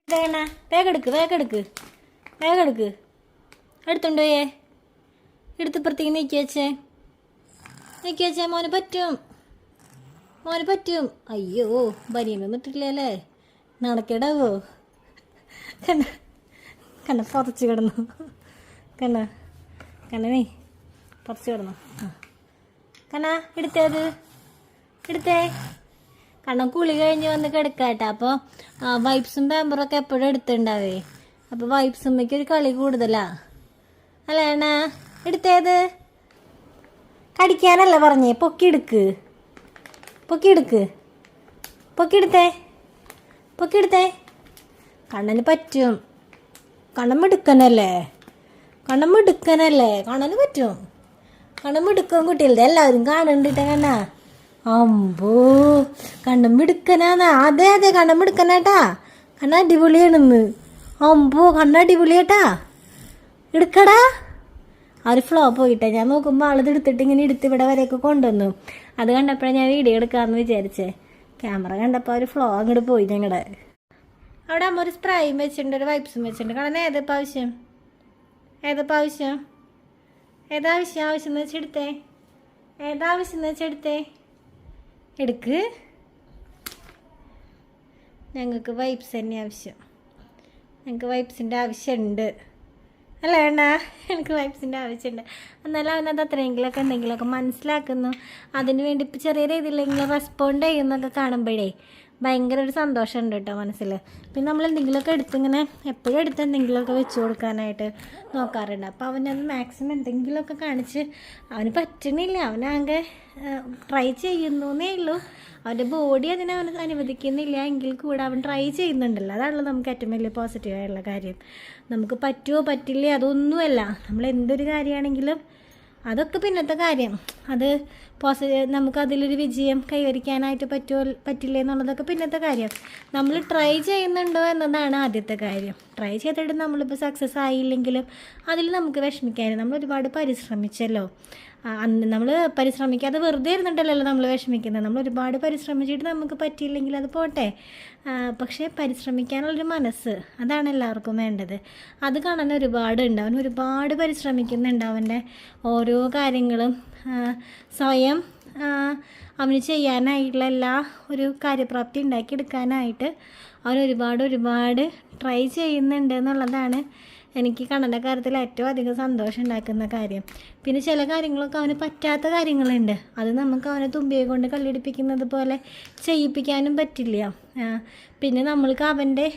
ഇതേണ വേഗം എടുക്ക് എടുത്തുണ്ടോ എടുത്തിപ്പുറത്തേക്ക് നീക്കി വെച്ചേ മോന് പറ്റും അയ്യോ ബനിയൊന്നും ഇട്ടിട്ടില്ലല്ലേ നടക്കേടാവോ കണ്ണ പുറച്ച് കിടന്നു കണ്ണനേ പുറച്ച് കിടന്നു കണ്ണ എടുത്തേ കണ്ണൻ കുളി കഴിഞ്ഞ് വന്ന് കിടക്കാട്ടെ. അപ്പോൾ വൈപ്സും പാമ്പറൊക്കെ എപ്പോഴും എടുത്തുണ്ടാവേ. അപ്പോൾ വൈപ്സുമ്മയ്ക്ക് ഒരു കളി കൂടുതലാ അല്ലേ അണ്ണ? എടുത്തേത് കടിക്കാനല്ല പറഞ്ഞേ, പൊക്കിയെടുത്തേ കണ്ണന് പറ്റും. കണ്ണൻ മിടുക്കനല്ലേ, കണ്ണന് പറ്റും. കണ്ണൻ മിടുക്കൻ കുട്ടികളുടെ എല്ലാവരും കാണണ്ടിട്ട കണ്ണാ. അമ്പോ കണ്ണൻ മിടുക്കനാന്നാ. അതെ കണ്ണൻ മിടുക്കനാട്ടാ. കണ്ണ അടിപൊളിയാണെന്ന്. അമ്പോ കണ്ണ അടിപൊളിയാട്ടാ. എടുക്കടാ. ആ ഒരു ഫ്ലോ പോയിട്ടേ. ഞാൻ നോക്കുമ്പോൾ ആളിത് എടുത്തിട്ട് ഇങ്ങനെ ഇവിടെ വരെയൊക്കെ കൊണ്ടുവന്നു. അത് കണ്ടപ്പോഴാണ് ഞാൻ വീഡിയോ എടുക്കാമെന്ന് വിചാരിച്ചേ. ക്യാമറ കണ്ടപ്പോൾ ഒരു ഫ്ലോ അങ്ങോട്ട് പോയി ഞങ്ങളുടെ. അവിടെ അമ്മ ഒരു സ്പ്രേയും വെച്ചിട്ടുണ്ട്, ഒരു വൈപ്സും വെച്ചിട്ടുണ്ട്. കാരണം ഏതപ്പോൾ ആവശ്യം എന്ന് വെച്ചെടുത്തേ. എടുക്ക്. ഞങ്ങൾക്ക് വൈപ്സ് തന്നെ ആവശ്യം. ഞങ്ങൾക്ക് വൈപ്സിൻ്റെ ആവശ്യമുണ്ട് അല്ലേ വേണ്ട? എനിക്ക് വൈപ്സിൻ്റെ ആവശ്യമുണ്ട്. എന്നാലും അവനത് അത്രയെങ്കിലൊക്കെ എന്തെങ്കിലുമൊക്കെ മനസ്സിലാക്കുന്നു. അതിന് വേണ്ടി ഇപ്പം ചെറിയ രീതിയിലെങ്കിലും റെസ്പോണ്ട് ചെയ്യുന്നൊക്കെ കാണുമ്പോഴേ ഭയങ്കര ഒരു സന്തോഷമുണ്ട് കേട്ടോ മനസ്സിൽ. പിന്നെ നമ്മൾ എന്തെങ്കിലുമൊക്കെ എടുത്തിങ്ങനെ എപ്പോഴും എടുത്ത് എന്തെങ്കിലുമൊക്കെ വെച്ച് കൊടുക്കാനായിട്ട് നോക്കാറുണ്ട്. അപ്പോൾ അവനത് മാക്സിമം എന്തെങ്കിലുമൊക്കെ കാണിച്ച് അവന് പറ്റണില്ല, അവനാകെ ട്രൈ ചെയ്യുന്നേ ഉള്ളൂ. അവൻ്റെ ബോഡി അവന് അനുവദിക്കുന്നില്ല എങ്കിൽ കൂടെ അവൻ ട്രൈ ചെയ്യുന്നുണ്ടല്ലോ. അതാണല്ലോ നമുക്ക് ഏറ്റവും വലിയ പോസിറ്റീവായിട്ടുള്ള കാര്യം. നമുക്ക് പറ്റുമോ പറ്റില്ല അതൊന്നുമല്ല. നമ്മൾ എന്തൊരു കാര്യമാണെങ്കിലും അതൊക്കെ പിന്നത്തെ കാര്യം. അത് നമുക്കതിലൊരു വിജയം കൈവരിക്കാനായിട്ട് പറ്റില്ല എന്നുള്ളതൊക്കെ പിന്നത്തെ കാര്യം. നമ്മൾ ട്രൈ ചെയ്യുന്നുണ്ടോ എന്നതാണ് ആദ്യത്തെ കാര്യം. ട്രൈ ചെയ്തിട്ട് നമ്മളിപ്പോൾ സക്സസ് ആയില്ലെങ്കിലും അതിൽ നമുക്ക് വിഷമിക്കാനും നമ്മൾ ഒരുപാട് പരിശ്രമിച്ചല്ലോ. അന്ന് നമ്മൾ പരിശ്രമിക്കാതെ വെറുതെ ഇരുന്നിട്ടല്ലോ നമ്മൾ വിഷമിക്കുന്നത്. നമ്മൾ ഒരുപാട് പരിശ്രമിച്ചിട്ട് നമുക്ക് പറ്റിയില്ലെങ്കിൽ അത് പോട്ടെ. പക്ഷേ പരിശ്രമിക്കാനുള്ളൊരു മനസ്സ് അതാണ് എല്ലാവർക്കും വേണ്ടത്. അത് കാണാൻ ഒരുപാടുണ്ട്. അവൻ ഒരുപാട് പരിശ്രമിക്കുന്നുണ്ട്. അവൻ്റെ ഓരോ കാര്യങ്ങളും സ്വയം അവന് ചെയ്യാനായിട്ടുള്ള എല്ലാ ഒരു കാര്യപ്രാപ്തി ഉണ്ടാക്കിയെടുക്കാനായിട്ട് അവൻ ഒരുപാട് ട്രൈ ചെയ്യുന്നുണ്ട് എന്നുള്ളതാണ് എനിക്ക് കണ്ണൻ്റെ കാര്യത്തിൽ ഏറ്റവും അധികം സന്തോഷം ഉണ്ടാക്കുന്ന കാര്യം. പിന്നെ ചില കാര്യങ്ങളൊക്കെ അവന് പറ്റാത്ത കാര്യങ്ങളുണ്ട്. അത് നമുക്ക് അവനെ തുമ്പിയെ കൊണ്ട് കല്ലെടുപ്പിക്കുന്നത് പോലെ ചെയ്യിപ്പിക്കാനും പറ്റില്ല. പിന്നെ നമ്മൾക്ക് അവൻ്റെ